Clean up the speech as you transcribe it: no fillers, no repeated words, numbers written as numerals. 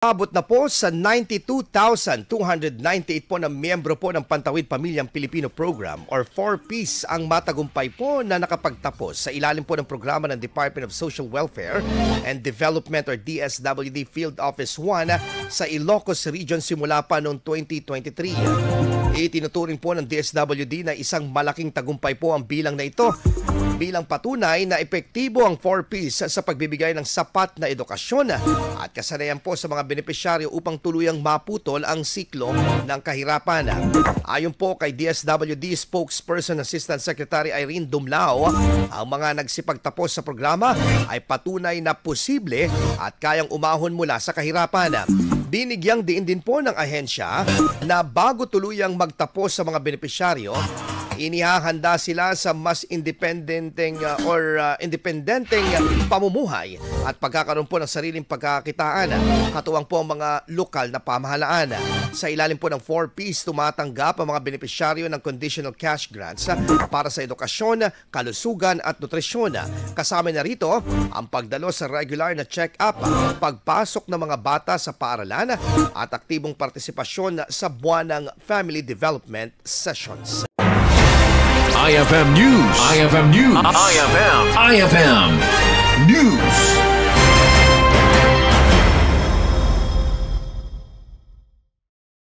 Abot na po sa 92,298 po na miyembro po ng Pantawid Pamilyang Pilipino Program or 4Ps ang matagumpay po na nakapagtapos sa ilalim po ng programa ng Department of Social Welfare and Development or DSWD Field Office 1 sa Ilocos Region simula pa noong 2023. Itinuturing po ng DSWD na isang malaking tagumpay po ang bilang na ito bilang patunay na epektibo ang 4Ps sa pagbibigay ng sapat na edukasyon at kasanayan po sa mga benepisyaryo upang tuluyang maputol ang siklo ng kahirapan. Ayon po kay DSWD Spokesperson Assistant Secretary Irene Dumlao, ang mga nagsipagtapos sa programa ay patunay na posible at kayang umahon mula sa kahirapan. Binigyang diin din po ng ahensya na bago tuluyang magtapos sa mga benepisyaryo, inihahanda sila sa mas independenteng pamumuhay at pagkakaroon po ng sariling pagkakitaan. Katuwang po ang mga lokal na pamahalaan. Sa ilalim po ng 4Ps, tumatanggap ang mga benepisyaryo ng conditional cash grants para sa edukasyon, kalusugan at nutrisyon. Kasama na rito ang pagdalo sa regular na check-up, pagpasok ng mga bata sa paaralan at aktibong partisipasyon sa buwanang family development sessions. IFM News. IFM News. IFM News.